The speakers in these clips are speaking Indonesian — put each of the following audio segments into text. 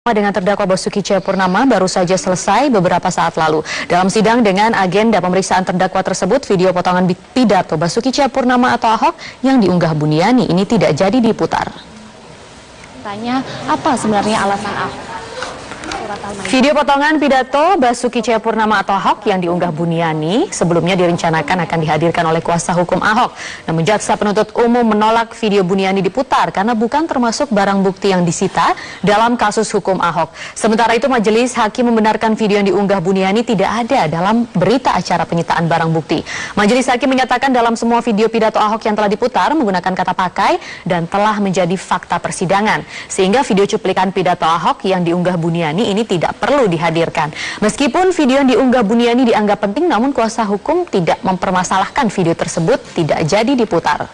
Dengan terdakwa Basuki Cahayapurnama baru saja selesai beberapa saat lalu. Dalam sidang dengan agenda pemeriksaan terdakwa tersebut, video potongan pidato Basuki Cahayapurnama atau Ahok yang diunggah Buniani ini tidak jadi diputar. Tanya apa sebenarnya alasan Ahok? Video potongan pidato Basuki Cahayapurnama atau Ahok yang diunggah Buniani sebelumnya direncanakan akan dihadirkan oleh kuasa hukum Ahok. Namun jaksa penuntut umum menolak video Buniani diputar karena bukan termasuk barang bukti yang disita dalam kasus hukum Ahok. Sementara itu majelis hakim membenarkan video yang diunggah Buniani tidak ada dalam berita acara penyitaan barang bukti. Majelis hakim menyatakan dalam semua video pidato Ahok yang telah diputar menggunakan kata pakai dan telah menjadi fakta persidangan. Sehingga video cuplikan pidato Ahok yang diunggah Buniani ini tidak perlu dihadirkan. Meskipun video yang diunggah Buniani dianggap penting, namun kuasa hukum tidak mempermasalahkan video tersebut tidak jadi diputar.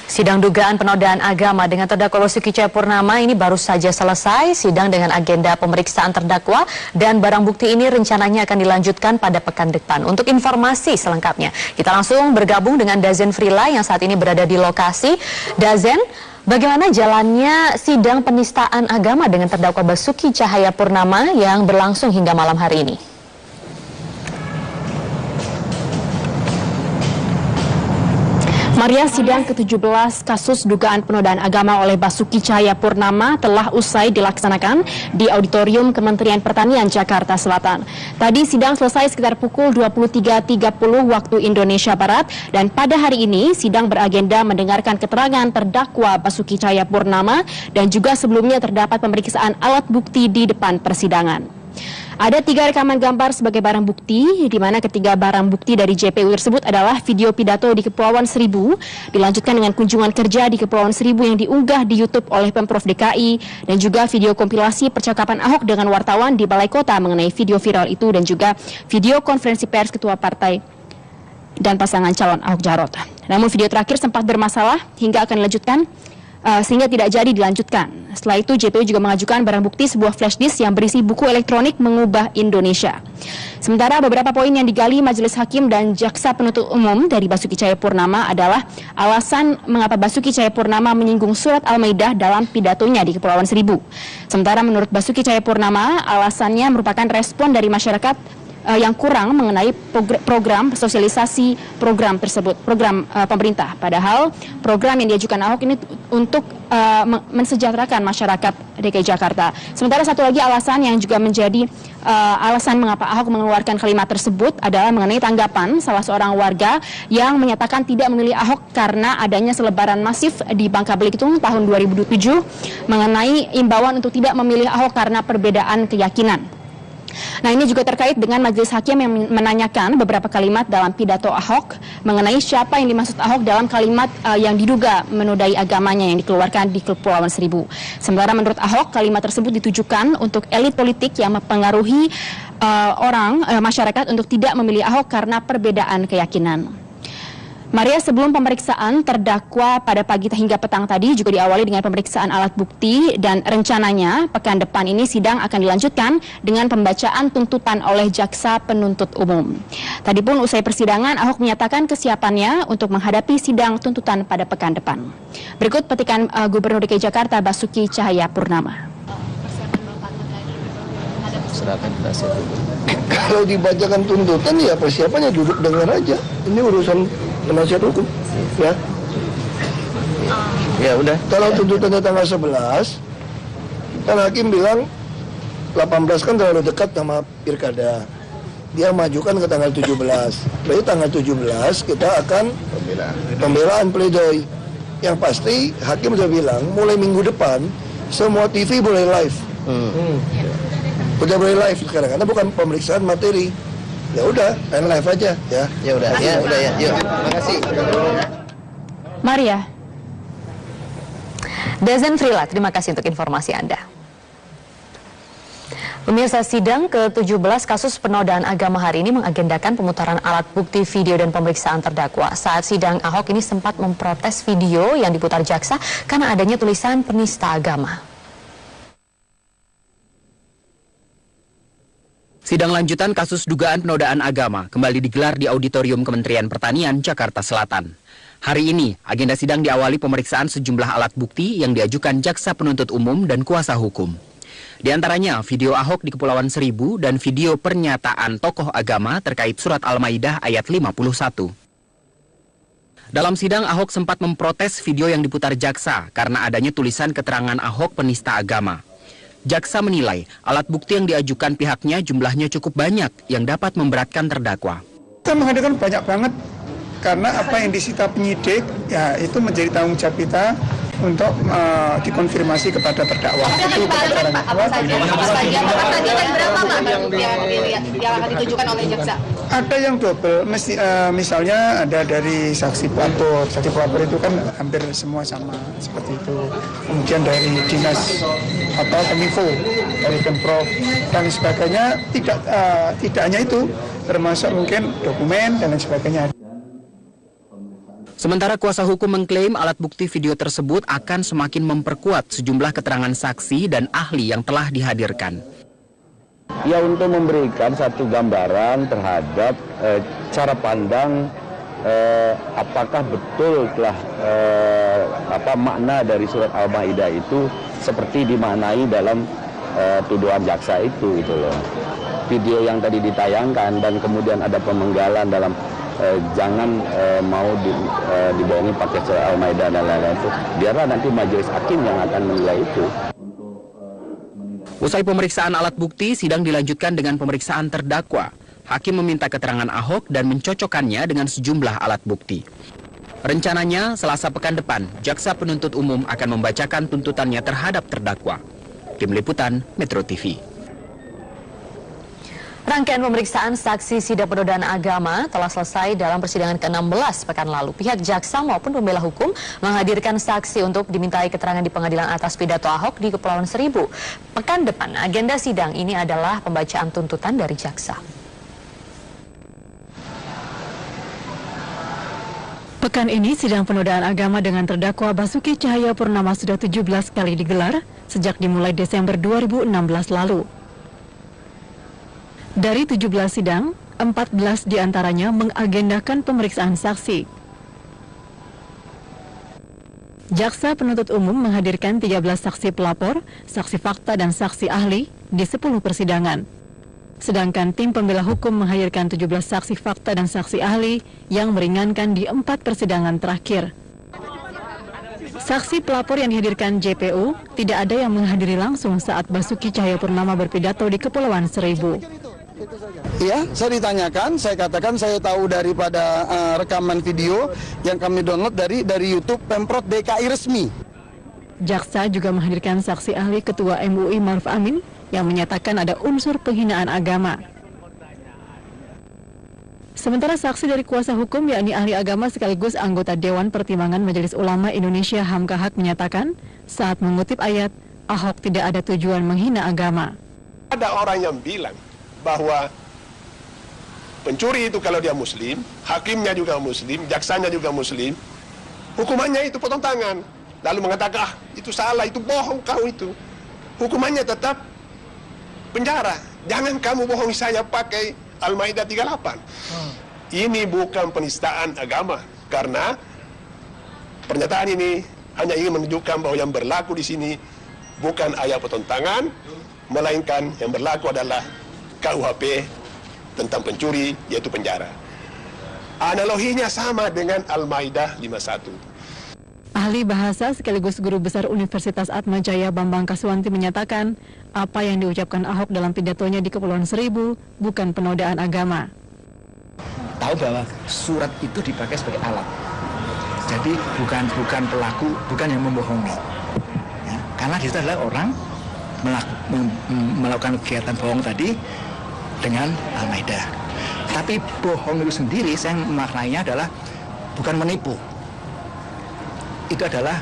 Sidang dugaan penodaan agama dengan terdakwa Basuki Cahayapurnama ini baru saja selesai. Sidang dengan agenda pemeriksaan terdakwa dan barang bukti ini rencananya akan dilanjutkan pada pekan depan. Untuk informasi selengkapnya, kita langsung bergabung dengan Dazen Frila yang saat ini berada di lokasi. Dazen, bagaimana jalannya sidang penistaan agama dengan terdakwa Basuki Cahayapurnama yang berlangsung hingga malam hari ini? Maria, sidang ke-17 kasus dugaan penodaan agama oleh Basuki Cahayapurnama telah usai dilaksanakan di Auditorium Kementerian Pertanian Jakarta Selatan. Tadi sidang selesai sekitar pukul 23.30 waktu Indonesia Barat dan pada hari ini sidang beragenda mendengarkan keterangan terdakwa Basuki Cahayapurnama dan juga sebelumnya terdapat pemeriksaan alat bukti di depan persidangan. Ada 3 rekaman gambar sebagai barang bukti, di mana ketiga barang bukti dari JPU tersebut adalah video pidato di Kepulauan Seribu, dilanjutkan dengan kunjungan kerja di Kepulauan Seribu yang diunggah di YouTube oleh Pemprov DKI, dan juga video kompilasi percakapan Ahok dengan wartawan di Balai Kota mengenai video viral itu, dan juga video konferensi pers ketua partai dan pasangan calon Ahok Jarot. Namun video terakhir sempat bermasalah hingga akan dilanjutkan sehingga tidak jadi dilanjutkan. Setelah itu JPU juga mengajukan barang bukti sebuah flash disk yang berisi buku elektronik Mengubah Indonesia. Sementara beberapa poin yang digali majelis hakim dan jaksa penuntut umum dari Basuki Cahayapurnama adalah alasan mengapa Basuki Cahayapurnama menyinggung surat Al-Maidah dalam pidatonya di Kepulauan Seribu. Sementara menurut Basuki Cahayapurnama alasannya merupakan respon dari masyarakat yang kurang mengenai program sosialisasi program tersebut, program pemerintah. Padahal program yang diajukan Ahok ini untuk mensejahterakan masyarakat DKI Jakarta. Sementara satu lagi alasan yang juga menjadi alasan mengapa Ahok mengeluarkan kalimat tersebut adalah mengenai tanggapan salah seorang warga yang menyatakan tidak memilih Ahok karena adanya selebaran masif di Bangka Belitung tahun 2007 mengenai imbauan untuk tidak memilih Ahok karena perbedaan keyakinan. Nah, ini juga terkait dengan majelis hakim yang menanyakan beberapa kalimat dalam pidato Ahok mengenai siapa yang dimaksud Ahok dalam kalimat yang diduga menodai agamanya yang dikeluarkan di Kepulauan Seribu. Sementara menurut Ahok, kalimat tersebut ditujukan untuk elit politik yang mempengaruhi masyarakat untuk tidak memilih Ahok karena perbedaan keyakinan. Maria, sebelum pemeriksaan terdakwa pada pagi hingga petang tadi juga diawali dengan pemeriksaan alat bukti dan rencananya pekan depan ini sidang akan dilanjutkan dengan pembacaan tuntutan oleh jaksa penuntut umum. Tadi pun usai persidangan Ahok menyatakan kesiapannya untuk menghadapi sidang tuntutan pada pekan depan. Berikut petikan Gubernur DKI Jakarta Basuki Cahayapurnama. Kalau dibacakan tuntutan ya persiapannya duduk dengar aja. Ini urusan penasihat hukum, ya. Ya udah. Kalau tuntutannya tanggal 11, kan hakim bilang 18 kan terlalu dekat sama pilkada. Dia majukan ke tanggal 17. Berarti tanggal 17 kita akan pembelaan pledoi. Yang pasti hakim sudah bilang mulai minggu depan semua TV boleh live. Udah boleh live sekarang karena bukan pemeriksaan materi. Ya udah, main live aja ya. Ya udah, ya udah ya. Yuk, makasih. Maria. Dazen Frila, terima kasih untuk informasi Anda. Pemirsa, sidang ke-17 kasus penodaan agama hari ini mengagendakan pemutaran alat bukti video dan pemeriksaan terdakwa. Saat sidang, Ahok ini sempat memprotes video yang diputar jaksa karena adanya tulisan penista agama. Sidang lanjutan kasus dugaan penodaan agama kembali digelar di Auditorium Kementerian Pertanian, Jakarta Selatan. Hari ini, agenda sidang diawali pemeriksaan sejumlah alat bukti yang diajukan jaksa penuntut umum dan kuasa hukum. Di antaranya video Ahok di Kepulauan Seribu dan video pernyataan tokoh agama terkait surat Al-Maidah ayat 51. Dalam sidang, Ahok sempat memprotes video yang diputar jaksa karena adanya tulisan keterangan Ahok penista agama. Jaksa menilai alat bukti yang diajukan pihaknya jumlahnya cukup banyak yang dapat memberatkan terdakwa. Kita menghadirkan banyak banget karena apa yang disita penyidik ya itu menjadi tanggung jawab kita untuk dikonfirmasi kepada terdakwa. Itu pengacaranya. Apa saja berapa Pak yang akan ditujukan oleh jaksa? Ada yang double, misalnya ada dari saksi pelapor. Saksi pelapor itu kan hampir semua sama seperti itu. Kemudian dari dinas Kominfo, dari Pemprov dan sebagainya. Tidak hanya itu, termasuk mungkin dokumen dan lain sebagainya. Sementara kuasa hukum mengklaim alat bukti video tersebut akan semakin memperkuat sejumlah keterangan saksi dan ahli yang telah dihadirkan. Ya, untuk memberikan satu gambaran terhadap cara pandang apakah betul telah makna dari surat Al-Maidah itu seperti dimaknai dalam tuduhan jaksa itu gitu loh. Video yang tadi ditayangkan dan kemudian ada pemenggalan dalam jangan mau dibohongi pakai surat Al-Maidah dan lain-lain itu, biarlah nanti majelis hakim yang akan menilai itu. Usai pemeriksaan alat bukti, sidang dilanjutkan dengan pemeriksaan terdakwa. Hakim meminta keterangan Ahok dan mencocokkannya dengan sejumlah alat bukti. Rencananya, Selasa pekan depan, jaksa penuntut umum akan membacakan tuntutannya terhadap terdakwa. Tim Liputan, Metro TV. Rangkaian pemeriksaan saksi sidang penodaan agama telah selesai dalam persidangan ke-16 pekan lalu. Pihak jaksa maupun pembela hukum menghadirkan saksi untuk dimintai keterangan di pengadilan atas pidato Ahok di Kepulauan Seribu. Pekan depan, agenda sidang ini adalah pembacaan tuntutan dari jaksa. Pekan ini sidang penodaan agama dengan terdakwa Basuki Cahayapurnama sudah 17 kali digelar sejak dimulai Desember 2016 lalu. Dari 17 sidang, 14 diantaranya mengagendakan pemeriksaan saksi. Jaksa penuntut umum menghadirkan 13 saksi pelapor, saksi fakta dan saksi ahli di 10 persidangan. Sedangkan tim pembela hukum menghadirkan 17 saksi fakta dan saksi ahli yang meringankan di 4 persidangan terakhir. Saksi pelapor yang dihadirkan JPU tidak ada yang menghadiri langsung saat Basuki Cahayapurnama berpidato di Kepulauan Seribu. Iya, saya ditanyakan, saya katakan saya tahu daripada rekaman video yang kami download dari YouTube Pemprov DKI resmi. Jaksa juga menghadirkan saksi ahli Ketua MUI Ma'ruf Amin yang menyatakan ada unsur penghinaan agama. Sementara saksi dari kuasa hukum yakni ahli agama sekaligus anggota Dewan Pertimbangan Majelis Ulama Indonesia Hamka Haq menyatakan saat mengutip ayat, Ahok tidak ada tujuan menghina agama. Ada orang yang bilang bahwa pencuri itu kalau dia muslim, hakimnya juga muslim, jaksanya juga muslim, hukumannya itu potong tangan. Lalu mengatakan, itu salah, itu bohong kau itu. Hukumannya tetap penjara. Jangan kamu bohongi saya pakai Al-Maidah 38. Ini bukan penistaan agama, karena pernyataan ini hanya ingin menunjukkan bahwa yang berlaku di sini bukan ayat potong tangan, melainkan yang berlaku adalah KUHP tentang pencuri, yaitu penjara. Analoginya sama dengan Al-Maidah 51. Ahli bahasa sekaligus guru besar Universitas Atmajaya Bambang Kaswanti menyatakan apa yang diucapkan Ahok dalam pidatonya di Kepulauan Seribu bukan penodaan agama. Tahu bahwa surat itu dipakai sebagai alat. Jadi bukan pelaku, bukan yang membohongi. Ya, karena dia adalah orang melakukan kegiatan bohong tadi dengan Al-Maidah. Tapi bohong itu sendiri saya maknanya adalah bukan menipu. Itu adalah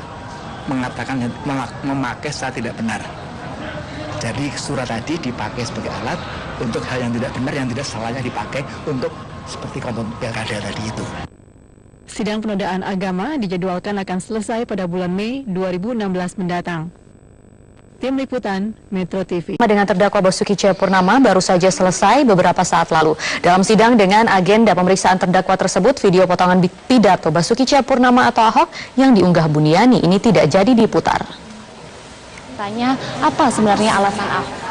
mengatakan memakai secara tidak benar. Jadi surat tadi dipakai sebagai alat untuk hal yang tidak benar, yang tidak salahnya dipakai untuk seperti konten pilkada tadi itu. Sidang penodaan agama dijadwalkan akan selesai pada bulan Mei 2016 mendatang. Tim Liputan Metro TV. Dengan terdakwa Basuki Cahayapurnama baru saja selesai beberapa saat lalu. Dalam sidang dengan agenda pemeriksaan terdakwa tersebut, video potongan pidato Basuki Cahayapurnama atau Ahok yang diunggah Buniani ini tidak jadi diputar. Tanya, apa sebenarnya alasan Ahok?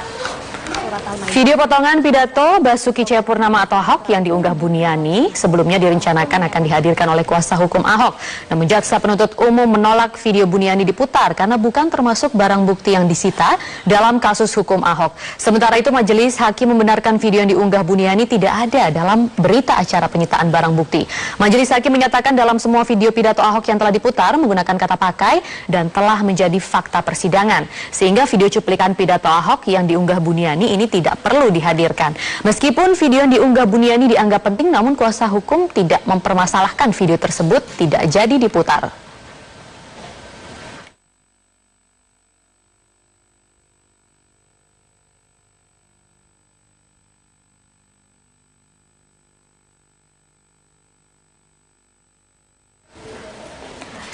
Video potongan pidato Basuki Cahayapurnama atau Ahok yang diunggah Buniani sebelumnya direncanakan akan dihadirkan oleh kuasa hukum Ahok. Namun jaksa penuntut umum menolak video Buniani diputar karena bukan termasuk barang bukti yang disita dalam kasus hukum Ahok. Sementara itu majelis hakim membenarkan video yang diunggah Buniani tidak ada dalam berita acara penyitaan barang bukti. Majelis hakim menyatakan dalam semua video pidato Ahok yang telah diputar menggunakan kata pakai dan telah menjadi fakta persidangan. Sehingga video cuplikan pidato Ahok yang diunggah Buniani ini tidak perlu dihadirkan. Meskipun video yang diunggah Buniani dianggap penting, namun kuasa hukum tidak mempermasalahkan video tersebut tidak jadi diputar.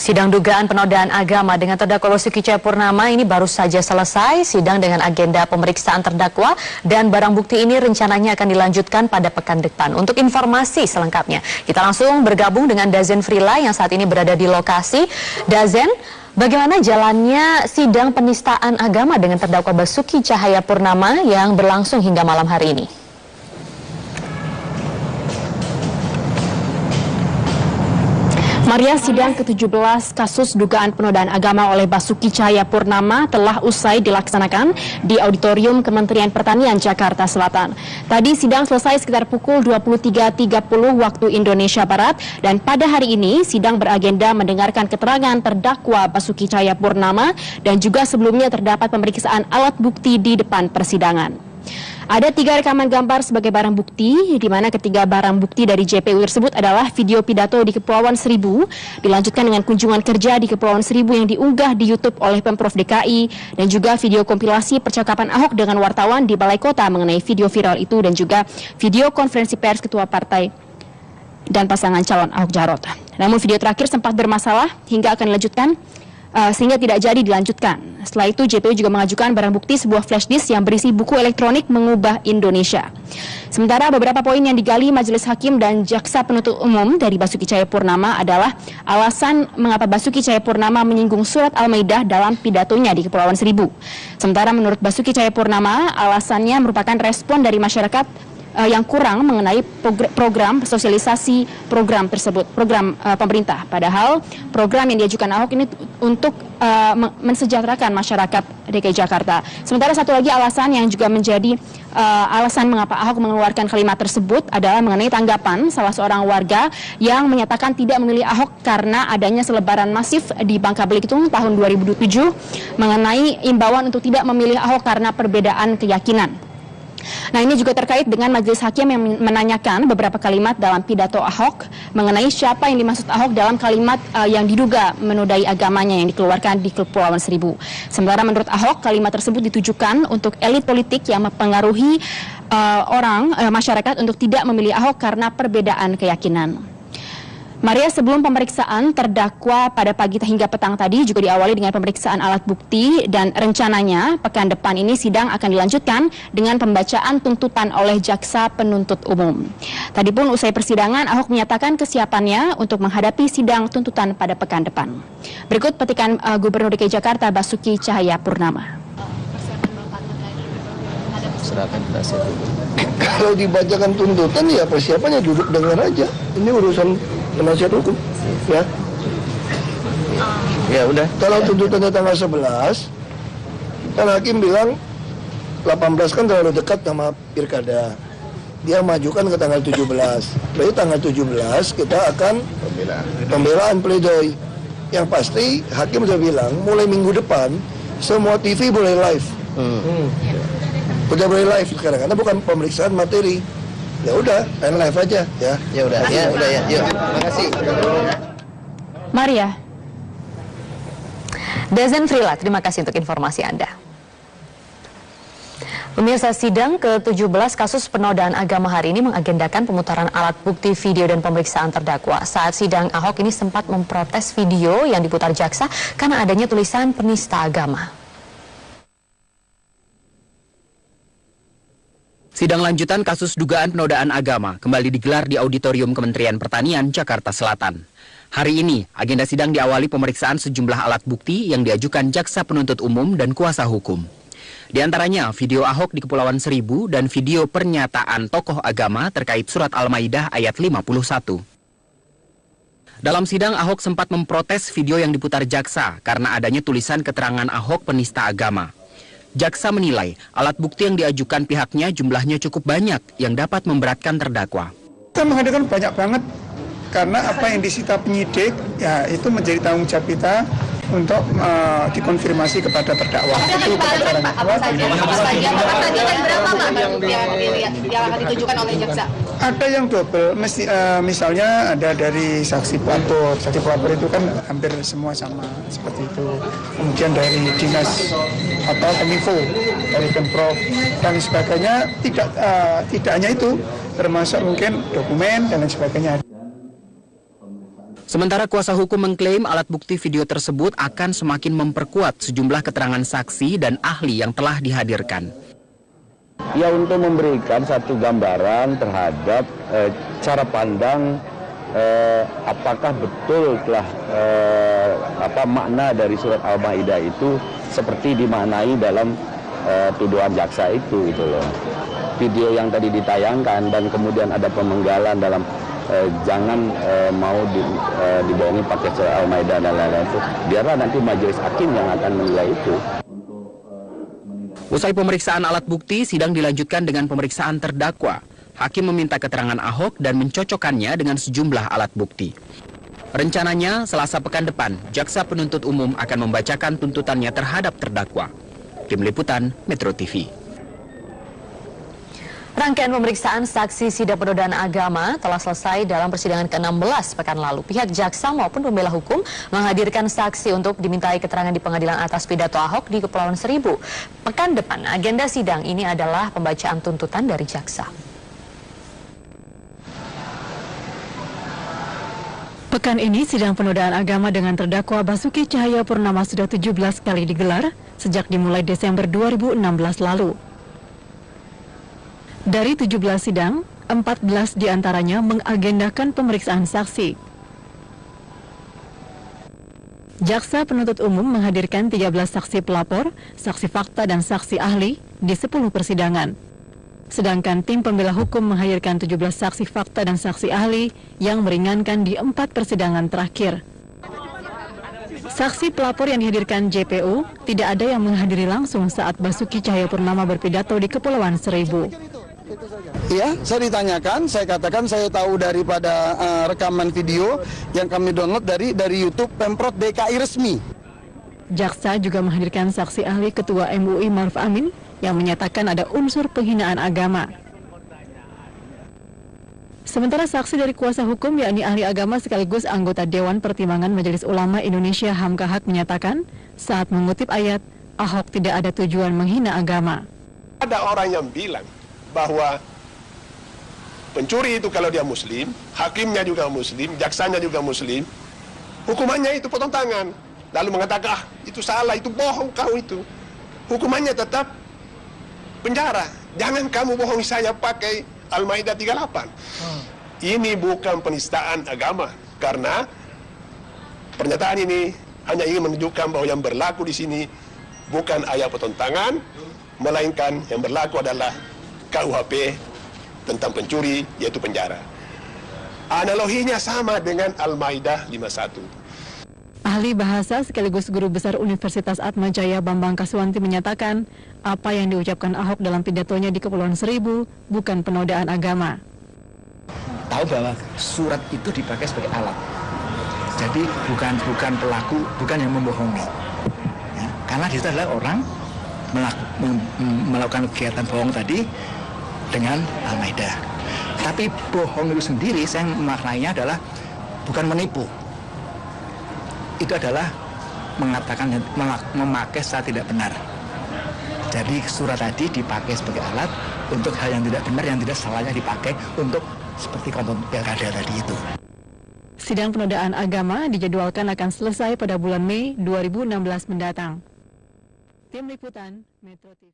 Sidang dugaan penodaan agama dengan terdakwa Basuki Cahayapurnama ini baru saja selesai. Sidang dengan agenda pemeriksaan terdakwa dan barang bukti ini rencananya akan dilanjutkan pada pekan depan. Untuk informasi selengkapnya, kita langsung bergabung dengan Dazen Frila yang saat ini berada di lokasi. Dazen, bagaimana jalannya sidang penistaan agama dengan terdakwa Basuki Cahayapurnama yang berlangsung hingga malam hari ini? Maria, sidang ke-17 kasus dugaan penodaan agama oleh Basuki Cahayapurnama telah usai dilaksanakan di Auditorium Kementerian Pertanian Jakarta Selatan. Tadi sidang selesai sekitar pukul 23.30 waktu Indonesia Barat dan pada hari ini sidang beragenda mendengarkan keterangan terdakwa Basuki Cahayapurnama dan juga sebelumnya terdapat pemeriksaan alat bukti di depan persidangan. Ada 3 rekaman gambar sebagai barang bukti, di mana ketiga barang bukti dari JPU tersebut adalah video pidato di Kepulauan Seribu, dilanjutkan dengan kunjungan kerja di Kepulauan Seribu yang diunggah di YouTube oleh Pemprov DKI, dan juga video kompilasi percakapan Ahok dengan wartawan di Balai Kota mengenai video viral itu, dan juga video konferensi pers ketua partai dan pasangan calon Ahok Jarot. Namun video terakhir sempat bermasalah hingga akan dilanjutkan sehingga tidak jadi dilanjutkan. Setelah itu JPU juga mengajukan barang bukti sebuah flash disk yang berisi buku elektronik Mengubah Indonesia. Sementara beberapa poin yang digali majelis hakim dan jaksa penuntut umum dari Basuki Cahayapurnama adalah alasan mengapa Basuki Cahayapurnama menyinggung surat Al-Maidah dalam pidatonya di Kepulauan Seribu. Sementara menurut Basuki Cahayapurnama alasannya merupakan respon dari masyarakat yang kurang mengenai program sosialisasi program tersebut, program pemerintah. Padahal program yang diajukan Ahok ini untuk mensejahterakan masyarakat DKI Jakarta. Sementara satu lagi alasan yang juga menjadi alasan mengapa Ahok mengeluarkan kalimat tersebut adalah mengenai tanggapan salah seorang warga yang menyatakan tidak memilih Ahok karena adanya selebaran masif di Bangka Belitung tahun 2007 mengenai imbauan untuk tidak memilih Ahok karena perbedaan keyakinan. Nah, ini juga terkait dengan majelis hakim yang menanyakan beberapa kalimat dalam pidato Ahok mengenai siapa yang dimaksud Ahok dalam kalimat yang diduga menodai agamanya yang dikeluarkan di Kepulauan Seribu. Sementara menurut Ahok, kalimat tersebut ditujukan untuk elit politik yang mempengaruhi masyarakat untuk tidak memilih Ahok karena perbedaan keyakinan. Maria, sebelum pemeriksaan terdakwa pada pagi hingga petang tadi juga diawali dengan pemeriksaan alat bukti dan rencananya pekan depan ini sidang akan dilanjutkan dengan pembacaan tuntutan oleh jaksa penuntut umum. Tadi pun usai persidangan Ahok menyatakan kesiapannya untuk menghadapi sidang tuntutan pada pekan depan. Berikut petikan Gubernur DKI Jakarta Basuki Cahayapurnama. Kalau dibacakan tuntutan ya persiapannya duduk dengar aja. Ini urusan penasihat hukum, ya. Ya udah. Kalau tuntutannya tanggal 11, kan hakim bilang 18 kan terlalu dekat sama pilkada. Dia majukan ke tanggal 17. Berarti tanggal 17 kita akan pembelaan pledoi. Yang pasti hakim sudah bilang mulai minggu depan semua TV boleh live. Udah boleh live sekarang karena bukan pemeriksaan materi. Ya udah, main live aja ya. Ya udah, ya udah ya. Yuk. Makasih. Maria. Dazen Frila, terima kasih untuk informasi Anda. Pemirsa, sidang ke-17 kasus penodaan agama hari ini mengagendakan pemutaran alat bukti video dan pemeriksaan terdakwa. Saat sidang, Ahok ini sempat memprotes video yang diputar jaksa karena adanya tulisan penista agama. Sidang lanjutan kasus dugaan penodaan agama kembali digelar di Auditorium Kementerian Pertanian, Jakarta Selatan. Hari ini, agenda sidang diawali pemeriksaan sejumlah alat bukti yang diajukan Jaksa Penuntut Umum dan kuasa hukum. Di antaranya video Ahok di Kepulauan Seribu dan video pernyataan tokoh agama terkait surat Al-Maidah ayat 51. Dalam sidang, Ahok sempat memprotes video yang diputar jaksa karena adanya tulisan keterangan Ahok penista agama. Jaksa menilai alat bukti yang diajukan pihaknya jumlahnya cukup banyak yang dapat memberatkan terdakwa. Kita menghadirkan banyak banget karena apa yang disita penyidik ya itu menjadi tanggung jawab kita untuk dikonfirmasi kepada terdakwa. Itu kepada orang tua. Tadi kan berapa Pak yang akan ditujukan oleh jaksa? Ada yang double, misalnya ada dari saksi pelapor. Saksi pelapor itu kan hampir semua sama seperti itu. Kemudian dari dinas atau Kominfo, dari Pemprov dan sebagainya. Tidak hanya itu, termasuk mungkin dokumen dan lain sebagainya. Sementara kuasa hukum mengklaim alat bukti video tersebut akan semakin memperkuat sejumlah keterangan saksi dan ahli yang telah dihadirkan. Ya, untuk memberikan satu gambaran terhadap cara pandang apakah betul telah makna dari surat Al-Maidah itu seperti dimaknai dalam tuduhan jaksa itu gitu loh. Video yang tadi ditayangkan dan kemudian ada pemenggalan dalam jangan mau dibohongi pakai surat Al-Maidah dan lain-lain itu, biarlah nanti majelis hakim yang akan menilai itu. Usai pemeriksaan alat bukti, sidang dilanjutkan dengan pemeriksaan terdakwa. Hakim meminta keterangan Ahok dan mencocokkannya dengan sejumlah alat bukti. Rencananya, Selasa pekan depan, Jaksa Penuntut Umum akan membacakan tuntutannya terhadap terdakwa. Tim Liputan, Metro TV. Rangkaian pemeriksaan saksi sidang penodaan agama telah selesai dalam persidangan ke-16 pekan lalu. Pihak jaksa maupun pembela hukum menghadirkan saksi untuk dimintai keterangan di pengadilan atas pidato Ahok di Kepulauan Seribu. Pekan depan, agenda sidang ini adalah pembacaan tuntutan dari jaksa. Pekan ini, sidang penodaan agama dengan terdakwa Basuki Cahayapurnama sudah 17 kali digelar sejak dimulai Desember 2016 lalu. Dari 17 sidang, 14 diantaranya mengagendakan pemeriksaan saksi. Jaksa Penuntut Umum menghadirkan 13 saksi pelapor, saksi fakta dan saksi ahli di 10 persidangan. Sedangkan tim pembela hukum menghadirkan 17 saksi fakta dan saksi ahli yang meringankan di 4 persidangan terakhir. Saksi pelapor yang dihadirkan JPU tidak ada yang menghadiri langsung saat Basuki Cahayapurnama berpidato di Kepulauan Seribu. Ya, saya ditanyakan, saya katakan saya tahu daripada rekaman video yang kami download dari YouTube Pemprov DKI resmi. Jaksa juga menghadirkan saksi ahli Ketua MUI Maruf Amin yang menyatakan ada unsur penghinaan agama. Sementara saksi dari kuasa hukum yakni ahli agama sekaligus anggota Dewan Pertimbangan Majelis Ulama Indonesia Hamkahak menyatakan saat mengutip ayat, Ahok tidak ada tujuan menghina agama. Ada orang yang bilang bahwa pencuri itu kalau dia muslim, hakimnya juga muslim, jaksanya juga muslim, hukumannya itu potong tangan. Lalu mengatakan, itu salah, itu bohong kau itu. Hukumannya tetap penjara. Jangan kamu bohongi saya pakai Al-Maidah 38. Ini bukan penistaan agama, karena pernyataan ini hanya ingin menunjukkan bahwa yang berlaku di sini bukan ayat potong tangan, melainkan yang berlaku adalah KUHP tentang pencuri, yaitu penjara. Analoginya sama dengan Al-Maidah 51. Ahli bahasa sekaligus guru besar Universitas Atmajaya Bambang Kaswanti menyatakan apa yang diucapkan Ahok dalam pidatonya di Kepulauan Seribu bukan penodaan agama. Tahu bahwa surat itu dipakai sebagai alat. Jadi bukan pelaku, bukan yang membohongi. Ya, karena dia adalah orang melakukan kegiatan bohong tadi dengan Al-Maidah. Tapi bohong itu sendiri saya memaknainya adalah bukan menipu. Itu adalah mengatakan memakai secara tidak benar. Jadi surat tadi dipakai sebagai alat untuk hal yang tidak benar, yang tidak salahnya dipakai untuk seperti konten pilkada tadi itu. Sidang penodaan agama dijadwalkan akan selesai pada bulan Mei 2016 mendatang. Tim Liputan, Metro TV.